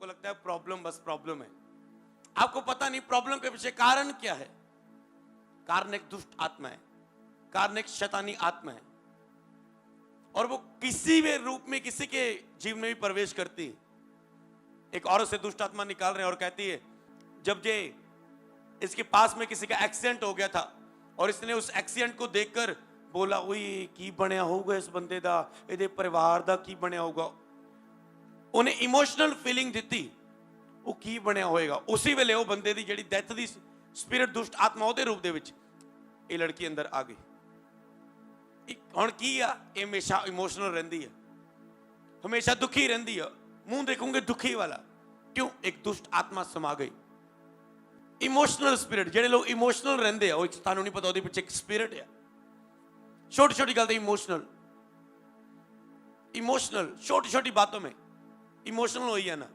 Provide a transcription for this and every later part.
आपको लगता है प्रॉब्लम बस प्रॉब्लम है, आपको पता नहीं प्रॉब्लम के पीछे कारण क्या है। कारण एक दुष्ट आत्मा है, कारण एक शैतानी आत्मा है, और वो किसी भी रूप में किसी के जीवन में भी प्रवेश करती है। एक औरत से दुष्ट आत्मा निकाल रहे हैं और कहती है, जब ये इसके पास में किसी का एक्सीडेंट हो गया था और इसने उस एक्सीडेंट को देखकर बोला, ओए की बनया होगा इस बंदे दा, इहदे परिवार दा की बनया होगा, उन्हें इमोशनल फीलिंग दी, वो की बनया होएगा। उसी वेले वो बंदे दी जिहड़ी डेथ दी स्पिरिट दुष्ट आत्मा ਉਹਦੇ रूप दे विच ये लड़की अंदर आ गई। हुण की आ, हमेशा इमोशनल रहिंदी है, हमेशा दुखी रहिंदी है, मुंह देखोगे दुखी वाला, क्यों? एक दुष्ट आत्मा समा गई। इमोशनल स्पिरिट, जेडे लोग इमोशनल रहिंदे आ, तुहानूं नहीं पता ਉਹਦੇ ਪਿੱਛੇ एक स्पिरिट है। छोटी छोटी गल ते इमोशनल छोटी छोटी बातों में इमोशनल हो ही है ना,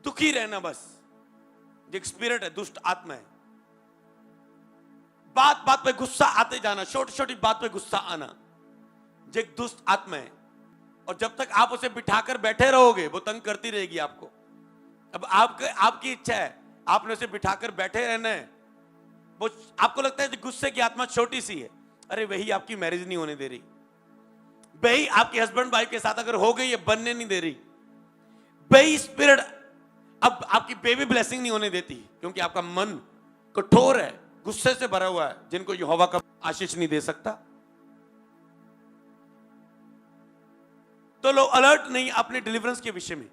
दुखी रहना, बस एक स्पिरिट है, दुष्ट आत्मा है। बात बात पे गुस्सा आते जाना, छोटी छोटी बात पे गुस्सा आना, जो एक दुष्ट आत्मा है। और जब तक आप उसे बिठाकर बैठे रहोगे वो तंग करती रहेगी आपको। अब आपकी इच्छा है, आपने उसे बिठाकर बैठे रहना है। वो आपको लगता है गुस्से की आत्मा छोटी सी है, अरे वही आपकी मैरिज नहीं होने दे रही, वही आपके हस्बैंड वाइफ के साथ अगर हो गई है बनने नहीं दे रही, वही स्पिरिट अब आपकी बेबी ब्लेसिंग नहीं होने देती, क्योंकि आपका मन कठोर है, गुस्से से भरा हुआ है, जिनको यहोवा का आशीष नहीं दे सकता। तो लोग अलर्ट नहीं अपने डिलीवरेंस के विषय में।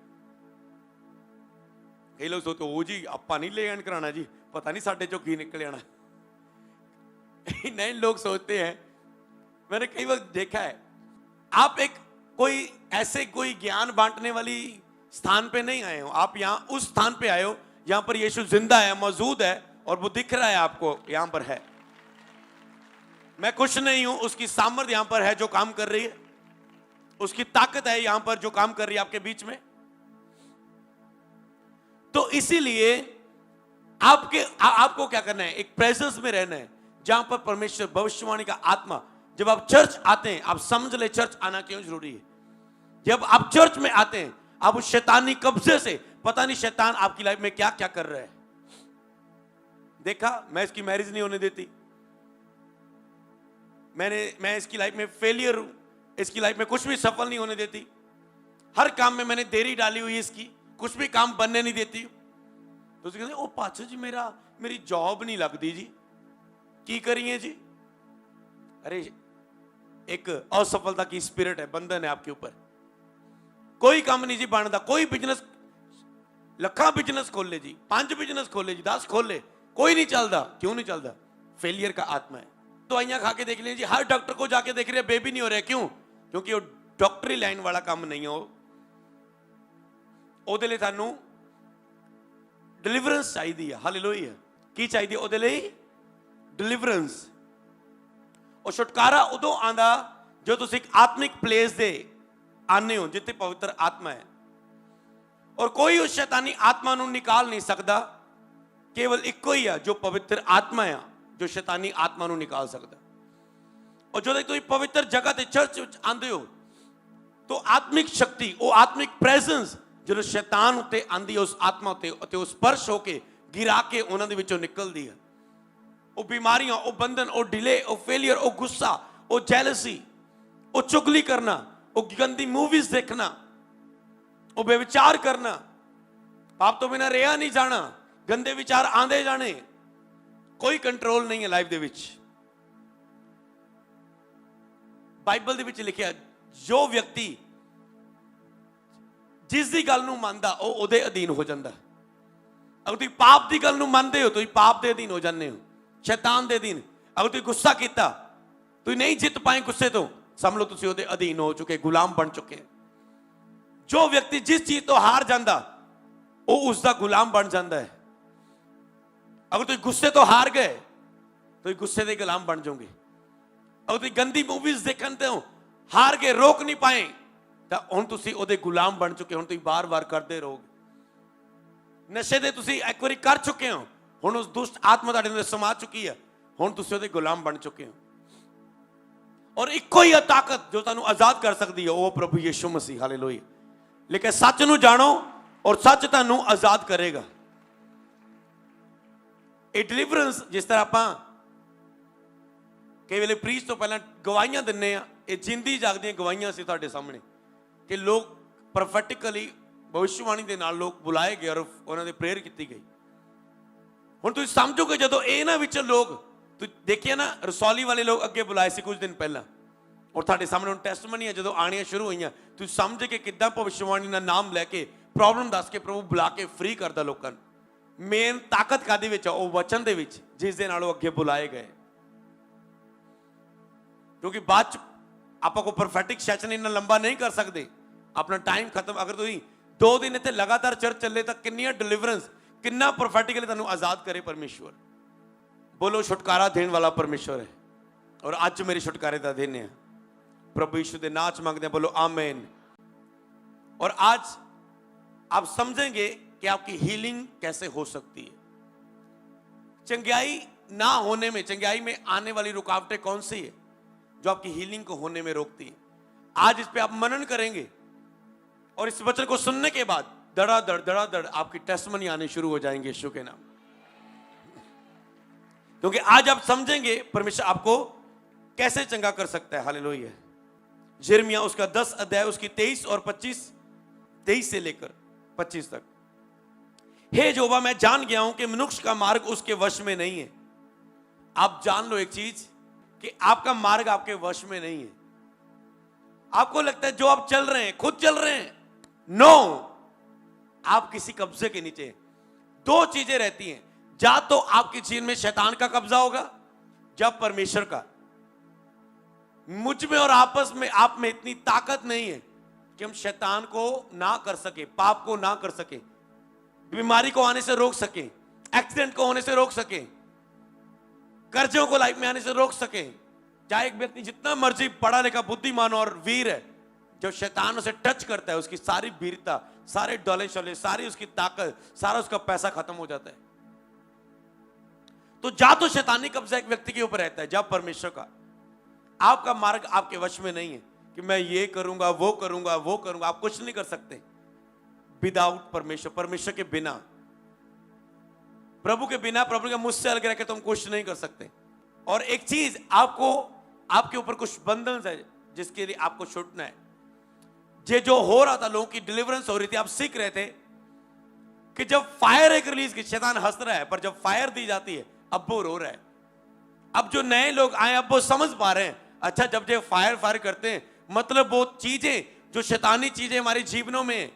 कई लोग सोचते ओ जी आपा नहीं ले कराना जी, पता नहीं साडे चो की निकल आना। नए लोग सोचते हैं, मैंने कई वक्त देखा है, आप एक कोई ऐसे कोई ज्ञान बांटने वाली स्थान पे नहीं आए हो, आप यहां उस स्थान पे आए हो जहां पर यीशु जिंदा है, मौजूद है, और वो दिख रहा है आपको, यहां पर है। मैं कुछ नहीं हूं, उसकी सामर्थ यहां पर है जो काम कर रही है, उसकी ताकत है यहां पर जो काम कर रही है आपके बीच में। तो इसीलिए आपको क्या करना है, एक प्रेजेंस में रहना है जहां पर परमेश्वर भविष्यवाणी का आत्मा। जब आप चर्च आते हैं, आप समझ ले चर्च आना क्यों जरूरी है। जब आप चर्च में आते हैं, आप उस शैतानी कब्जे से, पता नहीं शैतान आपकी लाइफ में क्या क्या कर रहा है। देखा, मैं इसकी मैरिज नहीं होने देती, मैं इसकी लाइफ में फेलियर हूं, इसकी लाइफ में कुछ भी सफल नहीं होने देती, हर काम में मैंने देरी डाली हुई है, इसकी कुछ भी काम बनने नहीं देती। तो कहते ओ पाचा जी मेरी जॉब नहीं लगती जी, की करिए जी। अरे एक असफलता की स्पिरिट है, बंधन है आपके ऊपर, कोई काम नहीं जी बनता। कोई बिजनेस, लखा बिजनेस खोले जी, 5 बिजनेस खोले जी, 10 खोले, कोई नहीं चलता। क्यों नहीं चलता? फेलियर का आत्मा है। दवाइयां खा के देख लीजिए जी, हर डॉक्टर को जाके देख रहे हैं, बेबी नहीं हो रहा। क्यों? क्योंकि वो डॉक्टरी लाइन वाला काम नहीं हो। ਉਹਦੇ ਲਈ ਤੁਹਾਨੂੰ डिलीवरेंस चाहिए है। हालेलुया। की चाहिए ਉਹਦੇ ਲਈ? डिलीवरेंस। और छुटकारा उदों आंदा जो तुम एक आत्मिक प्लेस दे आने हो जिथे पवित्र आत्मा है, और कोई उस शैतानी आत्मा नूं निकाल नहीं सकता। केवल एक ही है जो पवित्र आत्मा है, जो शैतानी आत्मा नूं निकाल सकता। और जो तुम पवित्र जगह ते चर्च आंदे हो, तो आत्मिक शक्ति, वो आत्मिक प्रेजेंस जो शैतान उत्ते आंदी है, उस आत्मा उत्ते उस स्पर्श होके गिरा के उन्हां दे विचों निकलदी है। वो बीमारियां, वो बंधन, वो डिले, वो फेलियर, वो गुस्सा, वो जेलसी, वो चुगली करना, वो गंदी मूवीज देखना, वो बेविचार करना, पाप तो बिना रेहा नहीं जाना, गंदे विचार आंदे जाने, कोई कंट्रोल नहीं है लाइफ दे विच। बाइबल दे विच लिखिया, जो व्यक्ति जिस दी गल नूं मनदा वो उहदे अधीन हो जांदा। अगर तुसीं पाप दी गल नूं मनदे हो, तुसीं पाप दे अधीन हो जांदे हो, शैतान दे अधीन। अगर तुसीं गुस्सा कीता, तुसीं नहीं जित पाए गुस्से तो, समझ लो तुसीं उहदे अधीन हो चुके, गुलाम बन चुके। जो व्यक्ति जिस चीज तो हार जांदा, वो उसका गुलाम बन जाता है। अगर तुसीं गुस्से तो हार गए, तो गुस्से के गुलाम बन जाओगे। अगर तुसीं गंदी मूवीज देखते हो, हार गए, रोक नहीं पाए, तो हुण तुसीं उहदे गुलाम बन चुके। हुण तुसीं बार बार करते रहोगे। नशे दे तुसीं एक बारी कर चुके हो, हुण उस दुष्ट आत्मा तुहाडे अंदर समा चुकी है, हुण तुसीं उहदे गुलाम बन चुके हो। और इक्को ही ताकत जो तुहानूं आजाद कर सकती है, वो प्रभु यीशु मसीह। हालेलुया। लेकिन सच नूं जानो और सच तुहानूं आजाद करेगा। ਇਹ ਡਿਲੀਵਰੈਂਸ ਜਿਸ ਤਰ੍ਹਾਂ ਆਪਾਂ ਕਈ ਵੇਲੇ ਪ੍ਰੀਚ ਤੋਂ ਪਹਿਲਾਂ ਗਵਾਹੀਆਂ ਦਿੰਨੇ ਆ, ਇਹ ਜਿੰਦੀ ਜਾਗਦੀਆਂ ਗਵਾਹੀਆਂ ਸੀ ਤੁਹਾਡੇ ਸਾਹਮਣੇ ਕਿ ਲੋਕ ਪ੍ਰੋਫੈਟਿਕਲੀ ਭਵਿੱਖਬਾਣੀ ਦੇ ਨਾਲ ਲੋਕ ਬੁਲਾਏ ਗਏ ਔਰ ਉਹਨਾਂ ਦੇ ਪ੍ਰੇਅਰ ਕੀਤੀ ਗਈ। ਹੁਣ ਤੁਸੀਂ ਸਮਝੋਗੇ ਜਦੋਂ ਇਹਨਾਂ ਵਿੱਚ ਲੋਕ ਤੁਸੀਂ ਦੇਖਿਆ ਨਾ, ਰਸੌਲੀ ਵਾਲੇ ਲੋਕ ਅੱਗੇ ਬੁਲਾਏ ਸੀ ਕੁਝ ਦਿਨ ਪਹਿਲਾਂ, ਔਰ ਤੁਹਾਡੇ ਸਾਹਮਣੇ ਹੁਣ ਟੈਸਟਮਨੀਆਂ ਜਦੋਂ ਆਣੀਆਂ ਸ਼ੁਰੂ ਹੋਈਆਂ, ਤੁਸੀਂ ਸਮਝ ਕੇ ਕਿੱਦਾਂ ਭਵਿੱਖਬਾਣੀ ਦਾ ਨਾਮ ਲੈ ਕੇ ਪ੍ਰੋਬਲਮ ਦੱਸ ਕੇ ਪ੍ਰਭੂ ਬੁਲਾ ਕੇ ਫ੍ਰੀ ਕਰਦਾ ਲੋਕਾਂ ਨੂੰ। ਮੇਨ ਤਾਕਤ ਕਾਹਦੇ ਵਿੱਚ ਆ? ਉਹ ਵਚਨ ਦੇ ਵਿੱਚ, ਜਿਸ ਦੇ ਨਾਲ ਉਹ ਅੱਗੇ ਬੁਲਾਏ ਗਏ। ਕਿਉਂਕਿ ਬਾਅਦ ਚ ਆਪਾਂ ਕੋ ਪ੍ਰੋਫੈਟਿਕ ਸੈਸ਼ਨ ਇੰਨਾ ਲੰਬਾ ਨਹੀਂ ਕਰ ਸਕਦੇ, ਆਪਣਾ ਟਾਈਮ ਖਤਮ। ਅਗਰ ਤੁਸੀਂ 2 ਦਿਨ ਇੱਥੇ ਲਗਾਤਾਰ ਚਰਚ ਚੱਲੇ ਤਾਂ ਕਿੰਨੀਆਂ ਡਿਲੀਵਰੈਂਸ, ਕਿੰਨਾ ਪ੍ਰੋਫੈਟਿਕਲੀ ਤੁਹਾਨੂੰ ਆਜ਼ਾਦ ਕਰੇ परमेश्वर। बोलो छुटकारा देने वाला परमेश्वर है, और आज मेरे छुटकारे का दिन है। प्रभु यीशु दे नाच मांगते हैं, बोलो आमीन। और आज आप समझेंगे कि आपकी हीलिंग कैसे हो सकती है। चंगाई ना होने में, चंगाई में आने वाली रुकावटें कौन सी है जो आपकी हीलिंग को होने में रोकती है। आज इस पे आप मनन करेंगे और इस वचन को सुनने के बाद धड़ाधड़ आपकी टेस्टमनी आने शुरू हो जाएंगे यीशु के नाम। क्योंकि आज आप समझेंगे परमेश्वर आपको कैसे चंगा कर सकता है। हालेलुया। यिर्मयाह उसका 10 अध्याय उसकी 23 और 23 से लेकर 25 तक। हे यहोवा, मैं जान गया हूं कि मनुष्य का मार्ग उसके वश में नहीं है। आप जान लो एक चीज कि आपका मार्ग आपके वश में नहीं है। आपको लगता है जो आप चल रहे हैं खुद चल रहे हैं, नो, आप किसी कब्जे के नीचे। 2 चीजें रहती हैं, या तो आपके जीवन में शैतान का कब्जा होगा, जब परमेश्वर का। मुझ में और आपस में आप में इतनी ताकत नहीं है कि हम शैतान को ना कर सके, पाप को ना कर सके, बीमारी को आने से रोक सके, एक्सीडेंट को होने से रोक सके, कर्जों को लाइफ में आने से रोक सके। चाहे एक व्यक्ति जितना मर्जी पढ़ा लिखा बुद्धिमान और वीर है, जब शैतान उसे टच करता है उसकी सारी वीरता, सारे डोले शोले, सारी उसकी ताकत, सारा उसका पैसा खत्म हो जाता है। तो जा तो शैतानी कब्जा एक व्यक्ति के ऊपर रहता है, जब परमेश्वर का। आपका मार्ग आपके वश में नहीं है कि मैं ये करूंगा वो करूंगा वो करूंगा। आप कुछ नहीं कर सकते विदाउट परमेश्वर। परमेश्वर के बिना, प्रभु के बिना, प्रभु के मुझसे अलग रह के तुम कुछ नहीं कर सकते। और एक चीज, आपको आपके ऊपर कुछ बंधन है जिसके लिए आपको छूटना है। ये जो हो रहा था, लोगों की डिलीवरेंस हो रही थी, आप सीख रहे थे कि जब फायर एक रिलीज की, शैतान हंस रहा है, पर जब फायर दी जाती है अब वो रो रहा है। अब जो नए लोग आए अब वो समझ पा रहे हैं, अच्छा जब ये फायर करते हैं मतलब वो चीजें जो शैतानी चीजें हमारे जीवनों में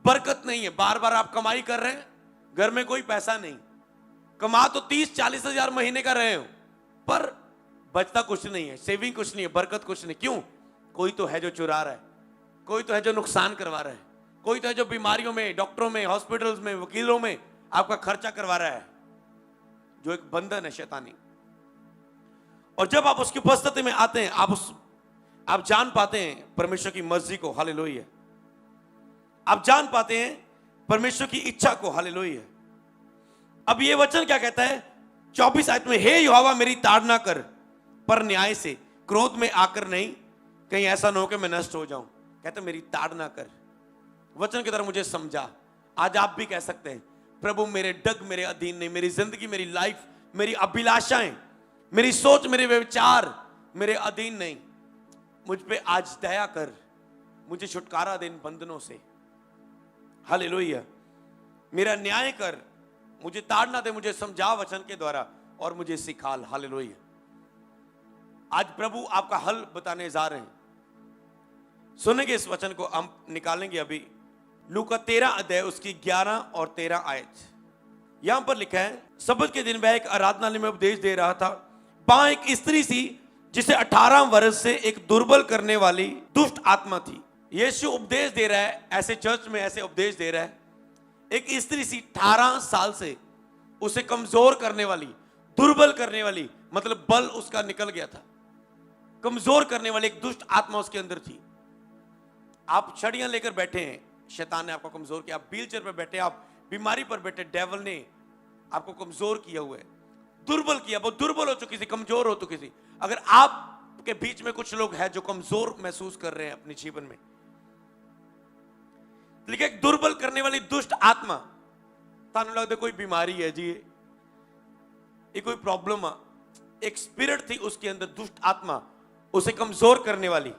बरकत नहीं है। बार बार आप कमाई कर रहे हैं, घर में कोई पैसा नहीं, कमा तो 30-40 हजार महीने का रहे हो, पर बचता कुछ नहीं है, सेविंग कुछ नहीं है, बरकत कुछ नहीं। क्यों? कोई तो है जो चुरा रहा है, कोई तो है जो नुकसान करवा रहा है, कोई तो है जो बीमारियों में, डॉक्टरों में, हॉस्पिटल्स में, वकीलों में आपका खर्चा करवा रहा है, जो एक बंधन है शैतानी। और जब आप उसकी उपस्थिति में आते हैं, आप जान पाते हैं परमेश्वर की मर्जी को। हालेलुया। आप जान पाते हैं परमेश्वर की इच्छा को। हालेलुया। अब ये वचन क्या कहता है 24 आयत में, हे यहोवा मेरी ताड़ना कर, पर न्याय से, क्रोध में आकर नहीं, कहीं ऐसा न हो कि मैं नष्ट हो जाऊं। कहते मेरी ताड़ना कर, वचन की तरह मुझे समझा। आज आप भी कह सकते हैं, प्रभु मेरे डग मेरे अधीन नहीं, मेरी जिंदगी, मेरी लाइफ, मेरी अभिलाषाएं, मेरी सोच, मेरे विचार मेरे अधीन नहीं। मुझ पे आज दया कर, मुझे छुटकारा दे इन बंधनों से। हालेलुया। मेरा न्याय कर, मुझे ताड़ना दे, मुझे समझा वचन के द्वारा और मुझे सिखाल। हालेलुया। आज प्रभु आपका हल बताने जा रहे हैं। सुनेंगे इस वचन को, हम निकालेंगे अभी लूका 13 अध्याय उसकी 11 और 13 आयत। यहां पर लिखा है, सब्त के दिन वह एक आराधनालय में उपदेश दे रहा था। वहां एक स्त्री सी जिसे 18 वर्ष से एक दुर्बल करने वाली दुष्ट आत्मा थी। यीशु उपदेश दे रहा है, ऐसे चर्च में ऐसे उपदेश दे रहा है। एक स्त्री सी 18 साल से उसे कमजोर करने वाली, दुर्बल करने वाली, मतलब बल उसका निकल गया था, कमजोर करने वाली एक दुष्ट आत्मा उसके अंदर थी। आप छड़ियां लेकर बैठे हैं, शैतान ने आपको कमजोर किया। आप व्हीलचेयर पर बैठे, आप बीमारी पर बैठे, डेविल ने आपको कमजोर किया हुआ है, दुर्बल किया। वो दुर्बल हो चुकी थी, कमजोर हो चुकी थी। अगर आपके बीच में कुछ लोग हैं जो कमजोर महसूस कर रहे हैं अपने जीवन में, लिखा एक दुर्बल करने वाली दुष्ट आत्मा। तानु लगता कोई बीमारी है जी, ये कोई प्रॉब्लम है। एक स्पिरिट थी उसके अंदर, दुष्ट आत्मा, उसे कमजोर करने वाली।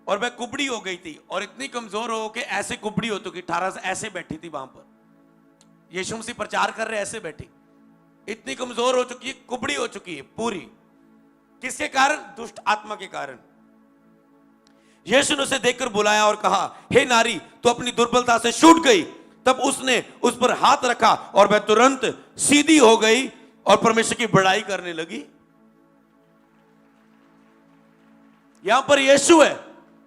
और वह कुबड़ी हो गई थी, और इतनी कमजोर हो के ऐसे कुबड़ी हो तो कि 18 से ऐसे बैठी थी वहां पर, यीशु मसीह प्रचार कर रहे ऐसे बैठी, इतनी कमजोर हो चुकी है, कुबड़ी हो चुकी है पूरी। किसके कारण? दुष्ट आत्मा के कारण। यीशु ने उसे देखकर बुलाया और कहा, हे नारी, तू अपनी दुर्बलता से छूट गई। तब उसने उस पर हाथ रखा और वह तुरंत सीधी हो गई और परमेश्वर की बड़ाई करने लगी। यहां पर यीशु है,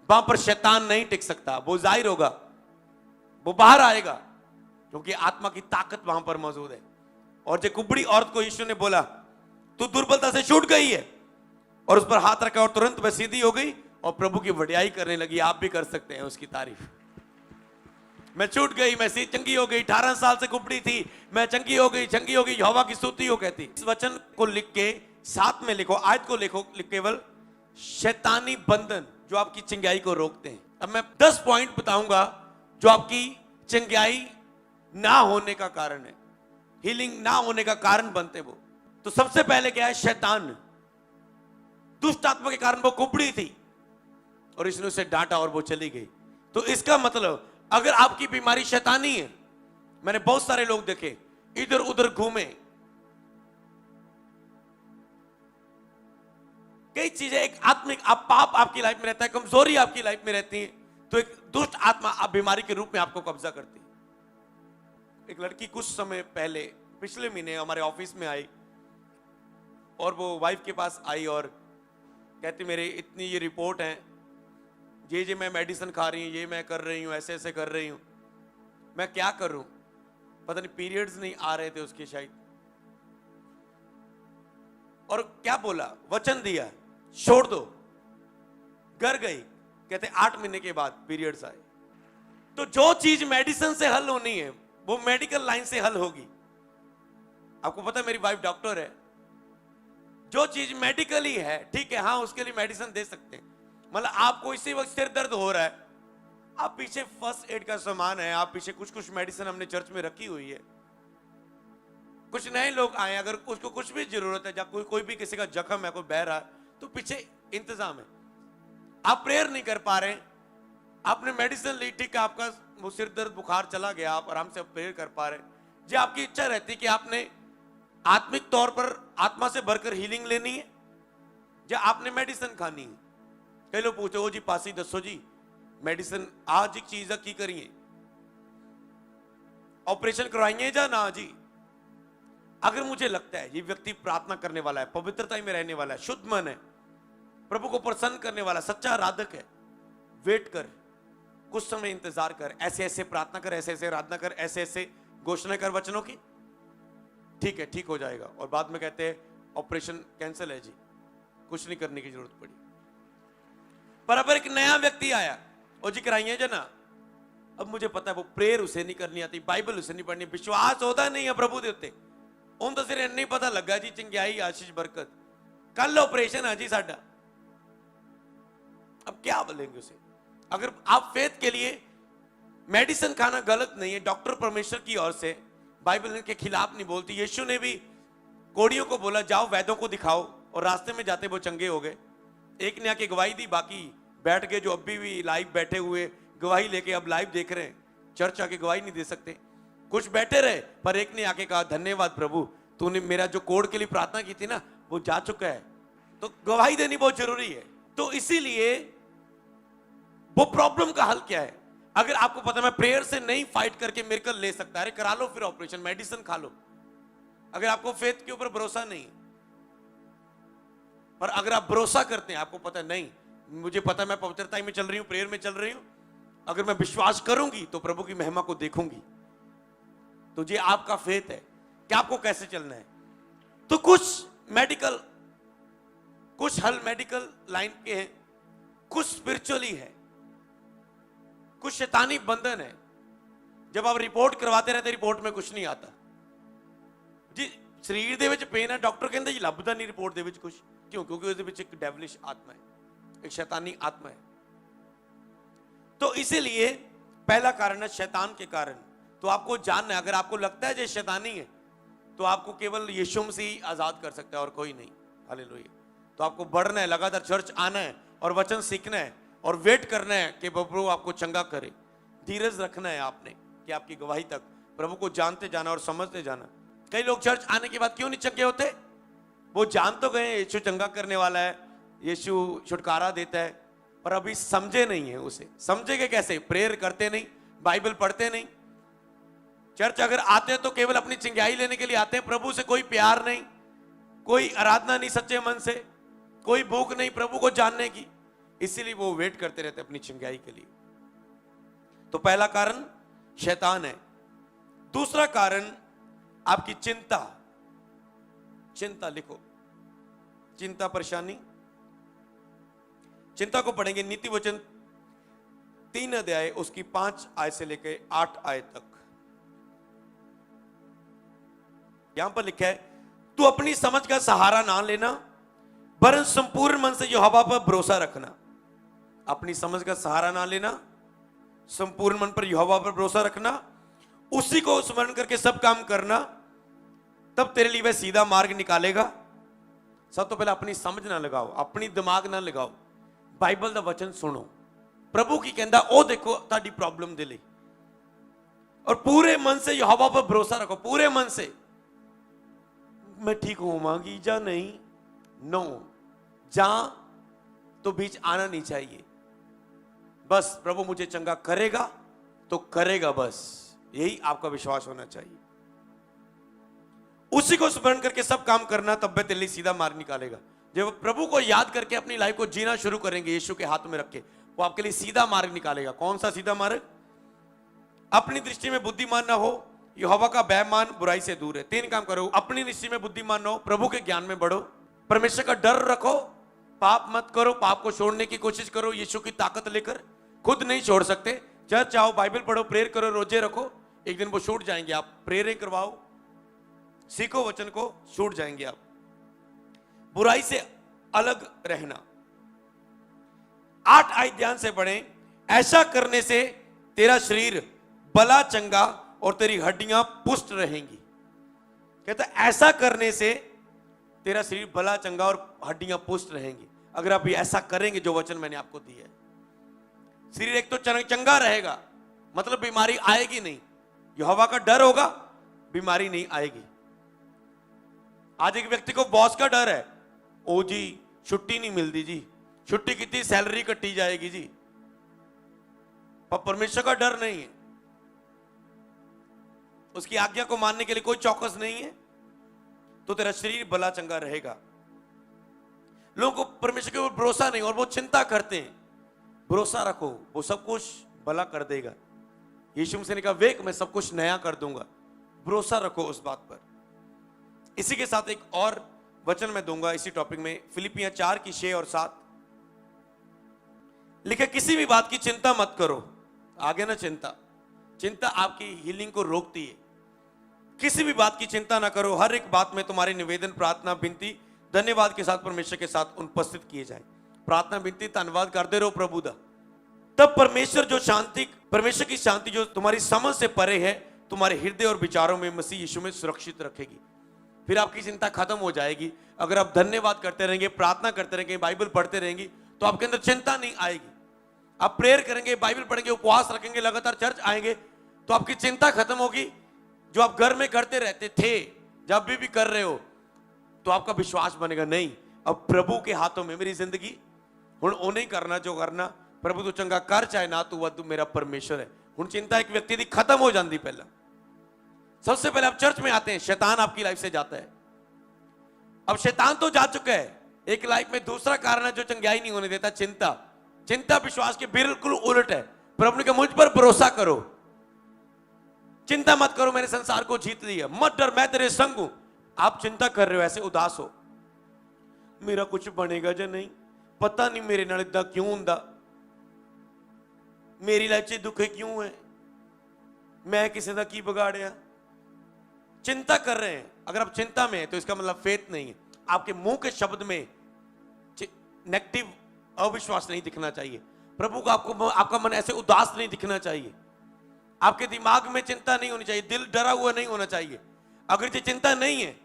वहां पर शैतान नहीं टिक सकता, वो जाहिर होगा, वो बाहर आएगा, क्योंकि आत्मा की ताकत वहां पर मौजूद है। और जो कुबड़ी औरत को यीशु ने बोला, तू दुर्बलता से छूट गई है, और उस पर हाथ रखा और तुरंत वह सीधी हो गई और प्रभु की वडियाई करने लगी। आप भी कर सकते हैं उसकी तारीफ। मैं छूट गई, मैं चंगी हो गई, 18 साल से कुबड़ी थी, मैं चंगी हो गई, चंगी हो गई, यहोवा की स्तुति हो कहती। इस वचन को लिख के साथ में लिखो, आयत को लिखो, केवल शैतानी बंधन जो आपकी चंगाई को रोकते हैं। अब मैं 10 पॉइंट बताऊंगा जो आपकी चंगाई ना होने का कारण है, हीलिंग ना होने का कारण बनते वो। तो सबसे पहले क्या है? शैतान, दुष्ट आत्मा के कारण वो कुबड़ी थी और इसने उसे डांटा और वो चली गई। तो इसका मतलब अगर आपकी बीमारी शैतानी है, मैंने बहुत सारे लोग देखे इधर उधर घूमे, कई चीजें, एक आत्मिक आप पाप आपकी लाइफ में रहता है, कमजोरी आपकी लाइफ में रहती है, तो एक दुष्ट आत्मा आप बीमारी के रूप में आपको कब्जा करती है। एक लड़की कुछ समय पहले पिछले महीने हमारे ऑफिस में आई और वो वाइफ के पास आई और कहती, मेरे इतनी ये रिपोर्ट है, ये मैं मेडिसिन खा रही हूँ, ये मैं कर रही हूँ, ऐसे ऐसे कर रही हूँ, मैं क्या करूं? पता नहीं पीरियड्स नहीं आ रहे थे उसके शायद। और क्या बोला? वचन दिया, छोड़ दो। घर गई, कहते 8 महीने के बाद पीरियड्स आए। तो जो चीज मेडिसिन से हल होनी है वो मेडिकल लाइन से हल होगी। आपको पता है मेरी वाइफ डॉक्टर है, जो चीज मेडिकली है ठीक है, हाँ उसके लिए मेडिसिन दे सकते हैं। मतलब आपको इसी वक्त सिर दर्द हो रहा है, आप पीछे फर्स्ट एड का सामान है, आप पीछे कुछ कुछ मेडिसिन हमने चर्च में रखी हुई है। कुछ नए लोग आए, अगर उसको कुछ भी जरूरत है, कोई कोई भी किसी का जख्म है, कोई बह रहा है, तो पीछे इंतजाम है। आप प्रेयर नहीं कर पा रहे, आपने मेडिसिन ली, ठीक है, आपका वो सिर दर्द बुखार चला गया, आप आराम से प्रेयर कर पा रहे। जी आपकी इच्छा रहती कि आपने आत्मिक तौर पर आत्मा से भरकर हीलिंग लेनी है, या आपने मेडिसिन खानी है। कई लोग पूछते हो जी पासी दसो जी मेडिसिन आज एक चीज की करिए, ऑपरेशन करवाइए या ना जी। अगर मुझे लगता है ये व्यक्ति प्रार्थना करने वाला है, पवित्रता में रहने वाला है, शुद्ध मन है, प्रभु को प्रसन्न करने वाला, सच्चा आराधक है, वेट कर, कुछ समय इंतजार कर, ऐसे ऐसे प्रार्थना कर, ऐसे ऐसे आराधना कर, ऐसे ऐसे घोषणा कर वचनों की, ठीक है ठीक हो जाएगा। और बाद में कहते हैं ऑपरेशन कैंसिल है जी, कुछ नहीं करने की जरूरत पड़ी। पर अब एक नया व्यक्ति आया और जी कराइए जो ना, अब मुझे पता है वो प्रेयर उसे नहीं करनी आती, बाइबल उसे नहीं पढ़नी, विश्वास होता नहीं है प्रभु दे उत्ते, उन तो सिर्फ नहीं पता लगा जी चंगियाई आशीष बरकत, कल ऑपरेशन है जी साडा। अब क्या बोलेंगे उसे? अगर आप फेथ के लिए मेडिसिन खाना गलत नहीं है, डॉक्टर परमेश्वर की ओर से, बाइबल इनके खिलाफ नहीं बोलती। यीशु ने भी कोड़ियों को बोला जाओ वैद्यों को दिखाओ, और रास्ते में जाते वो चंगे हो गए। एक ने आके गवाही दी, बाकी बैठ गए जो अभी भी लाइव बैठे हुए गवाही लेके अब लाइव देख रहे हैं, चर्च आके गवाही नहीं दे सकते। कुछ बैठे रहे, पर एक ने आके कहा धन्यवाद प्रभु, तूने मेरा जो कोड के लिए प्रार्थना की थी ना वो जा चुका है। तो गवाही देनी बहुत जरूरी है। तो इसीलिए वो प्रॉब्लम का हल क्या है? अगर आपको पता है मैं प्रेयर से नहीं फाइट करके मिरेकल ले सकता, अरे करा लो फिर ऑपरेशन, मेडिसिन खा लो। अगर आपको फेथ के ऊपर भरोसा नहीं, पर अगर आप भरोसा करते हैं, आपको पता है नहीं मुझे पता है मैं पवित्रता में चल रही हूं, प्रेयर में चल रही हूं, अगर मैं विश्वास करूंगी तो प्रभु की महिमा को देखूंगी, तो ये आपका फेथ है कि आपको कैसे चलना है। तो कुछ मेडिकल, कुछ हल मेडिकल लाइन के हैं, कुछ स्पिरिचुअली है, कुछ शैतानी बंधन है। जब आप रिपोर्ट करवाते रहते, रिपोर्ट में कुछ नहीं आता जी, शरीर ਦੇ ਵਿੱਚ पेन है, डॉक्टर कहते जी ਲੱਭਦਾ नहीं रिपोर्ट ਦੇ ਵਿੱਚ कुछ, क्यों? क्योंकि उसके ਵਿੱਚ एक डेविलिश आत्मा है, एक शैतानी आत्मा है। तो इसीलिए पहला कारण है शैतान के कारण। तो आपको जानना है, अगर आपको लगता है ये शैतानी है तो आपको केवल यीशु मसीह ही आजाद कर सकता है और कोई नहीं। हालेलुया। तो आपको बढ़ना है, लगातार चर्च आना है और वचन सीखना है और वेट करना है कि प्रभु आपको चंगा करे। धीरज रखना है आपने कि आपकी गवाही तक प्रभु को जानते जाना और समझते जाना। कई लोग चर्च आने के बाद क्यों नहीं चंगे होते? वो जान तो गए यीशु चंगा करने वाला है, यीशु छुटकारा देता है, पर अभी समझे नहीं है उसे। समझेंगे कैसे? प्रेयर करते नहीं, बाइबल पढ़ते नहीं। चर्च अगर आते हैं तो केवल अपनी चिंगाई लेने के लिए आते हैं, प्रभु से कोई प्यार नहीं, कोई आराधना नहीं सच्चे मन से, कोई भूख नहीं प्रभु को जानने की, इसीलिए वो वेट करते रहते अपनी चिंगाई के लिए। तो पहला कारण शैतान है। दूसरा कारण आपकी चिंता। चिंता लिखो, चिंता परेशानी। चिंता को पढ़ेंगे नीति वचन 3 अध्याय उसकी 5 आयत से लेकर 8 आयत तक। यहां पर लिखा है, तू अपनी समझ का सहारा ना लेना, वरन संपूर्ण मन से यहोवा पर भरोसा रखना। अपनी समझ का सहारा ना लेना, संपूर्ण मन पर यहोवा पर भरोसा रखना, उसी को स्मरण करके सब काम करना, तब तेरे लिए वह सीधा मार्ग निकालेगा। सब तो पहले अपनी समझ ना लगाओ, अपनी दिमाग ना लगाओ, बाइबल का वचन सुनो। प्रभु की कहता ओ देखो ताड़ी प्रॉब्लम दे ले, और पूरे मन से यहोवा पर भरोसा रखो। पूरे मन से, मैं ठीक होवांगी या नहीं, नो, जा तो बीच आना नहीं चाहिए। बस प्रभु मुझे चंगा करेगा तो करेगा, बस यही आपका विश्वास होना चाहिए। उसी को स्मरण करके सब काम करना, तब वह तेरे लिए सीधा मार्ग निकालेगा। जब प्रभु को याद करके अपनी लाइफ को जीना शुरू करेंगे यीशु के हाथ में रख के, वो आपके लिए सीधा मार्ग निकालेगा। कौन सा सीधा मार्ग? अपनी दृष्टि में बुद्धिमान ना हो, यहोवा का भय मान, बुराई से दूर है। 3 काम करो, अपनी दृष्टि में बुद्धिमान ना हो, प्रभु के ज्ञान में बढ़ो, परमेश्वर का डर रखो, पाप मत करो, पाप को छोड़ने की कोशिश करो यीशु की ताकत लेकर। खुद नहीं छोड़ सकते, चर्च आओ, बाइबल पढ़ो, प्रेयर करो, रोजे रखो, एक दिन वो छूट जाएंगे। आप प्रेयर करवाओ, सीखो वचन को, छूट जाएंगे आप। बुराई से अलग रहना। 8 आयत ध्यान से पढ़ें। ऐसा करने से तेरा शरीर भला चंगा और तेरी हड्डियां पुष्ट रहेंगी। कहता ऐसा करने से तेरा शरीर भला चंगा और हड्डियां पुष्ट रहेंगी। अगर आप ऐसा करेंगे जो वचन मैंने आपको दिया है, शरीर एक तो चंगा रहेगा, मतलब बीमारी आएगी नहीं। यहोवा का डर होगा, बीमारी नहीं आएगी। आज एक व्यक्ति को बॉस का डर है, ओ जी छुट्टी नहीं मिलती जी, छुट्टी कितनी सैलरी कटी जाएगी जी, पर परमेश्वर का डर नहीं है, उसकी आज्ञा को मानने के लिए कोई चौकस नहीं है, तो तेरा शरीर भला चंगा रहेगा। लोगों को परमेश्वर के ऊपर भरोसा नहीं और वो चिंता करते हैं। भरोसा रखो, वो सब कुछ भला कर देगा। यीशु मसीह ने कहा वेख मैं सब कुछ नया कर दूंगा। भरोसा रखो उस बात पर। इसी के साथ एक और वचन मैं दूंगा इसी टॉपिक में, फिलिपियां 4 की 6 और 7 लिखे, किसी भी बात की चिंता मत करो। आगे ना चिंता, चिंता आपकी हीलिंग को रोकती है। किसी भी बात की चिंता ना करो, हर एक बात में तुम्हारी निवेदन, प्रार्थना, विनती, धन्यवाद के साथ परमेश्वर के साथ उपस्थित किए जाए। प्रार्थना, विनती, धन्यवाद करते रहो प्रभु दा। तब परमेश्वर जो शांति, परमेश्वर की शांति जो तुम्हारी समझ से परे है, तुम्हारे हृदय और विचारों में मसीह यीशु में सुरक्षित रखेगी। फिर आपकी चिंता खत्म हो जाएगी। अगर आप धन्यवाद करते रहेंगे, प्रार्थना करते रहेंगे, बाइबल पढ़ते रहेंगे, तो आपके अंदर चिंता नहीं आएगी। आप प्रेयर करेंगे, बाइबल पढ़ेंगे, उपवास रखेंगे, लगातार चर्च आएंगे, तो आपकी चिंता खत्म होगी। जो आप घर में करते रहते थे, जब भी कर रहे हो, तो आपका विश्वास बनेगा नहीं अब प्रभु के हाथों में मेरी जिंदगी, हुण ओ नहीं करना जो करना, प्रभु तू चंगा कर चाहे ना, तू मेरा परमेश्वर है। हुण चिंता एक व्यक्ति की खत्म हो जाती। पहला सबसे पहले आप चर्च में आते हैं, शैतान आपकी लाइफ से जाता है। अब शैतान तो जा चुका है, एक लाइफ में दूसरा कारण है जो चंगाई नहीं होने देता, चिंता। चिंता विश्वास के बिल्कुल उलट है। प्रभु ने कहा मुझ पर भरोसा करो, चिंता मत करो, मैंने संसार को जीत लिया, मत डर, मैं तेरे संग हूं। आप चिंता कर रहे हो, ऐसे उदास हो, मेरा कुछ बनेगा या नहीं, पता नहीं मेरे नाल इदां क्यों हुंदा, मेरी लाइफ च दुख क्यों है, मैं किसी का की बिगाड़िया। चिंता कर रहे हैं। अगर आप चिंता में हैं तो इसका मतलब फेथ नहीं है। आपके मुंह के शब्द में नेगेटिव अविश्वास नहीं दिखना चाहिए। प्रभु को आपका मन ऐसे उदास नहीं दिखना चाहिए। आपके दिमाग में चिंता नहीं होनी चाहिए, दिल डरा हुआ नहीं होना चाहिए। अगर ये चिंता नहीं है,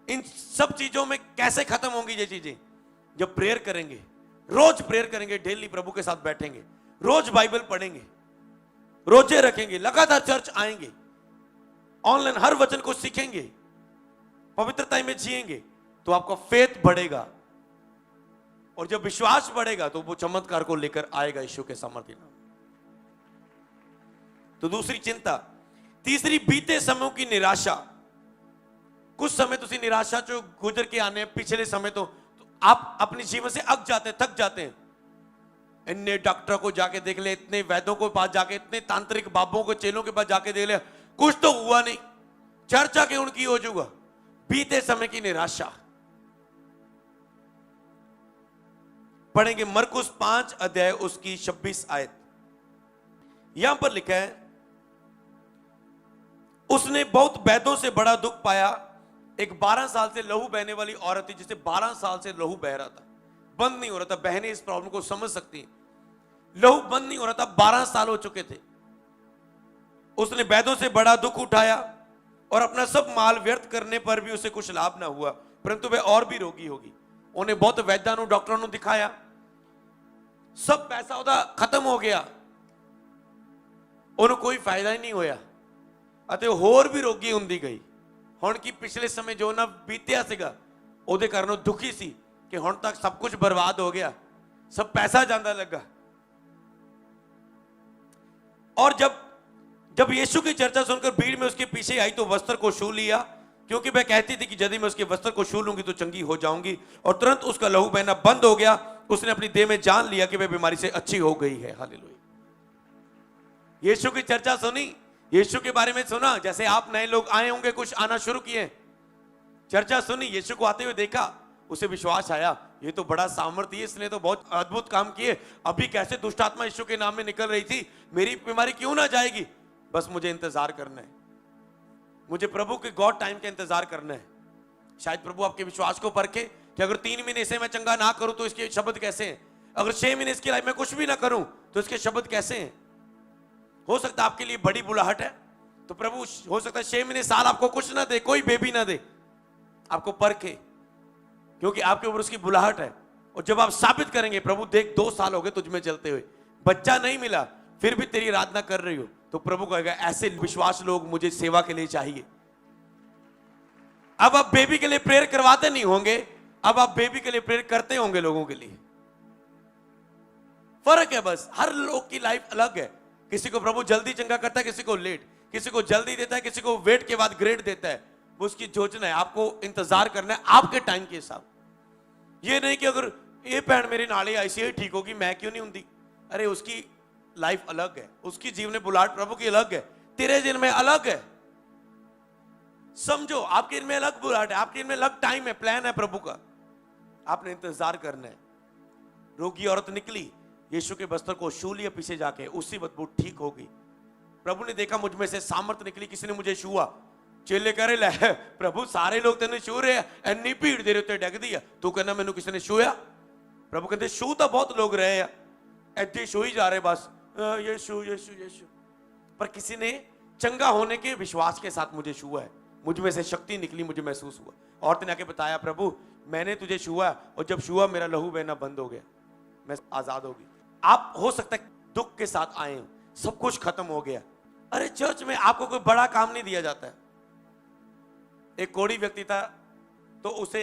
इन सब चीजों में कैसे खत्म होंगी ये चीजें? जब प्रेयर करेंगे, रोज प्रेयर करेंगे, डेली प्रभु के साथ बैठेंगे, रोज बाइबल पढ़ेंगे, रोजे रखेंगे, लगातार चर्च आएंगे, ऑनलाइन हर वचन को सीखेंगे, पवित्रता में जिएंगे, तो आपका फेथ बढ़ेगा। और जब विश्वास बढ़ेगा तो वो चमत्कार को लेकर आएगा यीशु के सामर्थ्य नाम। तो दूसरी चिंता। तीसरी, बीते समयों की निराशा। कुछ समय तुसी निराशा जो गुजर के आने पिछले समय तो आप अपने जीवन से अक जाते हैं, थक जाते हैं। इतने डॉक्टर को जाके देख ले, इतने वैद्यों को पास जाके, इतने तांत्रिक बाबों को, चेलों के पास जाके देख ले, कुछ तो हुआ नहीं, चर्चा के उनकी हो जाऊंगा। बीते समय की निराशा। पढ़ेंगे मरकुस 5 अध्याय उसकी 26 आयत। यहां पर लिखा है, उसने बहुत वैद्यों से बड़ा दुख पाया। एक 12 साल से लहू बहने वाली औरत थी, जिसे 12 साल से लहू बह रहा था, बंद नहीं हो रहा था। बहनें इस प्रॉब्लम को समझ सकती हैं। लहू बंद नहीं हो रहा था, 12 साल हो चुके थे। उसने वैद्यों से बड़ा दुख उठाया और अपना सब माल व्यर्थ करने पर भी उसे कुछ लाभ ना हुआ, परंतु वह और भी रोगी होगी। उन्हें बहुत वैद्यों डॉक्टरों ने दिखाया, सब पैसा उदा खत्म हो गया, उन्हें कोई फायदा ही नहीं होया, ਅਤੇ ਹੋਰ ਵੀ ਰੋਗੀ ਹੁੰਦੀ ਗਈ। ਹੁਣ ਕੀ ਪਿਛਲੇ ਸਮੇਂ ਜੋ ਨਾ ਬੀਤਿਆ ਸੀਗਾ, ਉਹਦੇ ਕਾਰਨ ਉਹ ਦੁਖੀ ਸੀ ਕਿ ਹੁਣ ਤੱਕ ਸਭ ਕੁਝ ਬਰਬਾਦ ਹੋ ਗਿਆ, सब पैसा जाता लगा। और जब यीशु की चर्चा सुनकर भीड़ में उसके पीछे आई तो वस्त्र को छू लिया, क्योंकि वह कहती थी कि यदि मैं उसके वस्त्र को छू लूंगी तो चंगी हो जाऊंगी। और तुरंत उसका लहू बहना बंद हो गया। उसने अपनी देह में जान लिया कि वह बीमारी से अच्छी हो गई है। हालेलुया। यीशु की चर्चा सुनी, यीशु के बारे में सुना। जैसे आप नए लोग आए होंगे, कुछ आना शुरू किए, चर्चा सुनी, यीशु को आते हुए देखा, उसे विश्वास आया, ये तो बड़ा सामर्थ्य है, इसने तो बहुत अद्भुत काम किए। अभी कैसे दुष्ट आत्मा यीशु के नाम में निकल रही थी, मेरी बीमारी क्यों ना जाएगी। बस मुझे इंतजार करना है, मुझे प्रभु के गॉड टाइम का इंतजार करना है। शायद प्रभु आपके विश्वास को परखे कि अगर 3 महीने से मैं चंगा ना करूं तो इसके शब्द कैसे हैं, अगर 6 महीने इसकी लाइफ में कुछ भी ना करूं तो इसके शब्द कैसे हैं। हो सकता है आपके लिए बड़ी बुलाहट है, तो प्रभु हो सकता है 6 महीने साल आपको कुछ ना दे, कोई बेबी ना दे, आपको परखे, क्योंकि आपके ऊपर उसकी बुलाहट है। और जब आप साबित करेंगे, प्रभु देख 2 साल हो गए तुझमें चलते हुए, बच्चा नहीं मिला, फिर भी तेरी आराधना कर रही हो, तो प्रभु कहेगा ऐसे विश्वास लोग मुझे सेवा के लिए चाहिए। अब आप बेबी के लिए प्रेयर करवाते नहीं होंगे, अब आप बेबी के लिए प्रेयर करते होंगे लोगों के लिए। फर्क है बस, हर लोग की लाइफ अलग है। किसी को प्रभु जल्दी चंगा करता है, किसी को लेट, किसी को जल्दी देता है, किसी को वेट के बाद ग्रेड देता है। वो उसकी योजना है, आपको इंतजार करना है आपके टाइम के हिसाब। ये नहीं कि अगर ये भैन मेरे नाले आई सी ठीक होगी, मैं क्यों नहीं होंगी। अरे उसकी लाइफ अलग है, उसकी जीवन बुलाहट प्रभु की अलग है, तेरे दिन में अलग है। समझो, आपके दिन में अलग बुलाहट है, आपके दिन में अलग टाइम है, प्लान है प्रभु का, आपने इंतजार करना है। रोगी औरत निकली, यीशु के वस्त्र को छू लिया पीछे जाके, उसी वक्त वो ठीक हो गई। प्रभु ने देखा मुझ में से सामर्थ निकली, किसी ने मुझे छुआ। चेले कह रहे ले प्रभु सारे लोग तेन छू रहे हैं, इन्नी भीड़ दे उत्ते डिग दी है, तू कहना मैनू किसी ने छूया। प्रभु कहते छू तो बहुत लोग रहे हैं, ऐसे छू ही जा रहे बस, यीशु यीशु यीशु, पर किसी ने चंगा होने के विश्वास के साथ मुझे छुआ है, मुझ में से शक्ति निकली, मुझे महसूस हुआ। औरत ने आके बताया प्रभु मैंने तुझे छुआ, और जब छुआ मेरा लहू बहना बंद हो गया, मैं आजाद हो गई। आप हो सकता है दुख के साथ आए हो, सब कुछ खत्म हो गया। अरे चर्च में आपको कोई बड़ा काम नहीं दिया जाता है। एक कोढ़ी व्यक्ति था, तो उसे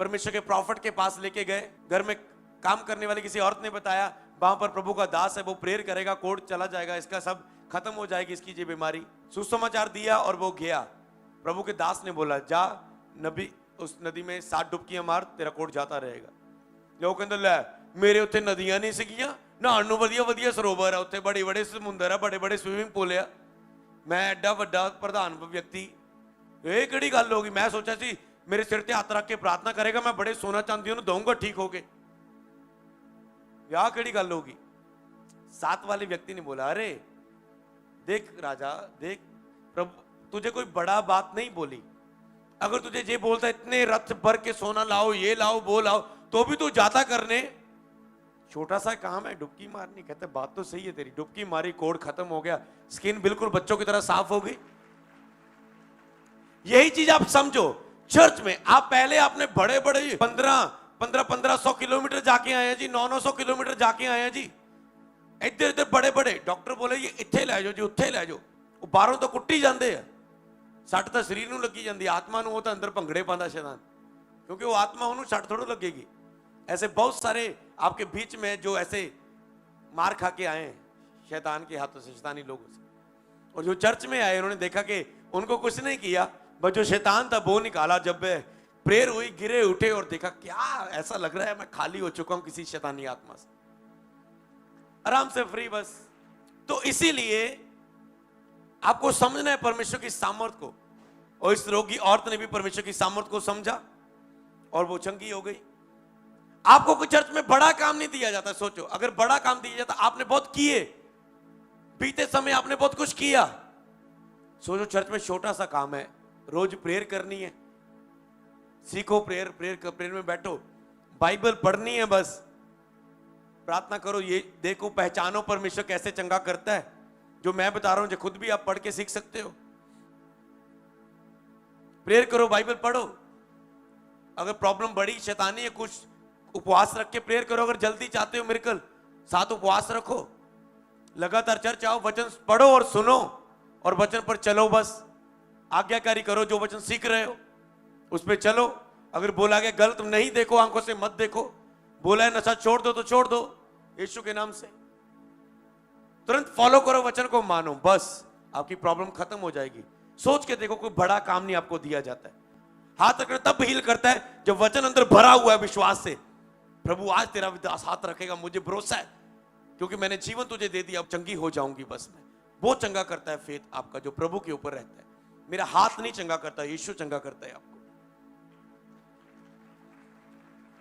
परमेश्वर के प्रॉफिट के पास लेके गए। घर में काम करने वाली किसी औरत ने बताया वहां पर प्रभु का दास है, वो प्रेयर करेगा, कोढ़ चला जाएगा, इसका सब खत्म हो जाएगी, इसकी ये बीमारी। सुसमाचार दिया और वो गया। प्रभु के दास ने बोला जा नबी उस नदी में 7 डुबकियां मार, तेरा कोढ़ जाता रहेगा। लोग कहते ले मेरे उत्थे नदियां नहीं सीगियां, नहाण नूं वधिया वधिया सरोवर है, उत्थे बड़े बड़े समुंदर है, बड़े बड़े स्विमिंग पूल है, मैं एडा वड्डा प्रधान व्यक्ति, ये केड़ी गल होगी। मैं सोचा सी मेरे सिर ते हाथ रख के प्रार्थना करेगा, मैं बड़े सोना चांदी उन्हें दूंगा ठीक हो गए, या केड़ी गल होगी। 7 वाले व्यक्ति ने बोला अरे देख राजा देख, प्रभु तुझे कोई बड़ा बात नहीं बोली, अगर तुझे ये बोलता इतने रथ भर के सोना लाओ, ये लाओ वो लाओ, तो भी तू जाता करने, छोटा सा काम है, डुबकी मारनी। कहते बात तो सही है तेरी, डुबकी मारी, कोड खत्म हो गया, स्किन बिल्कुल बच्चों की तरह साफ हो गई। यही चीज आप समझो चर्च में। आप पहले आपने बड़े बड़े 1500 किलोमीटर जाके आए हैं जी, 900 किलोमीटर जाके आए हैं जी, इधर इधर बड़े बड़े डॉक्टर बोले ये इत्थे लै जाओ जी, उत्थे लै जाओ, वो बाहरों तो कुट्टी जाते हैं। सट तो शरीर ਨੂੰ ਲੱਗੀ ਜਾਂਦੀ, आत्मा ਨੂੰ ਉਹ ਤਾਂ ਅੰਦਰ ਭੰਗੜੇ ਪਾਉਂਦਾ शैतान, क्योंकि वो आत्मा ਉਹਨੂੰ सट थोड़ी लगेगी। ऐसे बहुत सारे आपके बीच में जो ऐसे मार खा के आए हैं शैतान के हाथों से, शैतानी लोगों से, और जो चर्च में आए उन्होंने देखा कि उनको कुछ नहीं किया, बस जो शैतान था वो निकाला। जब प्रेयर हुई, गिरे उठे और देखा क्या ऐसा लग रहा है मैं खाली हो चुका हूं किसी शैतानी आत्मा से, आराम से फ्री बस। तो इसीलिए आपको समझना है परमेश्वर की सामर्थ को, और इस रोगी औरत ने भी परमेश्वर की सामर्थ को समझा और वो चंगी हो गई। आपको कोई चर्च में बड़ा काम नहीं दिया जाता। सोचो अगर बड़ा काम दिया जाता, आपने बहुत किए, बीते समय आपने बहुत कुछ किया। सोचो चर्च में छोटा सा काम है, रोज प्रेयर करनी है, सीखो प्रेयर में बैठो, बाइबल पढ़नी है, बस प्रार्थना करो, ये देखो पहचानो परमेश्वर कैसे चंगा करता है। जो मैं बता रहा हूं जो खुद भी आप पढ़ के सीख सकते हो। प्रेयर करो, बाइबल पढ़ो। अगर प्रॉब्लम बड़ी शैतानी है, कुछ उपवास रख के प्रेयर करो। अगर जल्दी चाहते हो मिरेकल, 7 उपवास रखो, लगातार चर्च आओ, वचन पढ़ो और सुनो और वचन पर चलो। बस आज्ञाकारी करो, जो वचन सीख रहे हो उस पर चलो। अगर बोला गया गलत नहीं देखो, आंखों से मत देखो। बोला है नशा छोड़ दो तो छोड़ दो यीशु के नाम से, तुरंत फॉलो करो, वचन को मानो, बस आपकी प्रॉब्लम खत्म हो जाएगी। सोच के देखो कोई बड़ा काम नहीं आपको दिया जाता है। हाथ रखना तब हील करता है जब वचन अंदर भरा हुआ है विश्वास से। प्रभु आज तेरा विश्वास हाथ रखेगा, मुझे भरोसा है क्योंकि मैंने जीवन तुझे दे दिया, अब चंगी हो जाऊंगी। बस मैं वो चंगा करता है फेथ आपका जो प्रभु के ऊपर रहता है। मेरा हाथ नहीं चंगा करता, यीशु चंगा करता है आपको।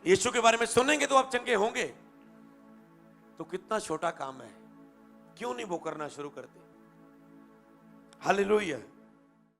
यीशु के बारे में सुनेंगे तो आप चंगे होंगे। तो कितना छोटा काम है, क्यों नहीं वो करना शुरू करते? हालेलुया।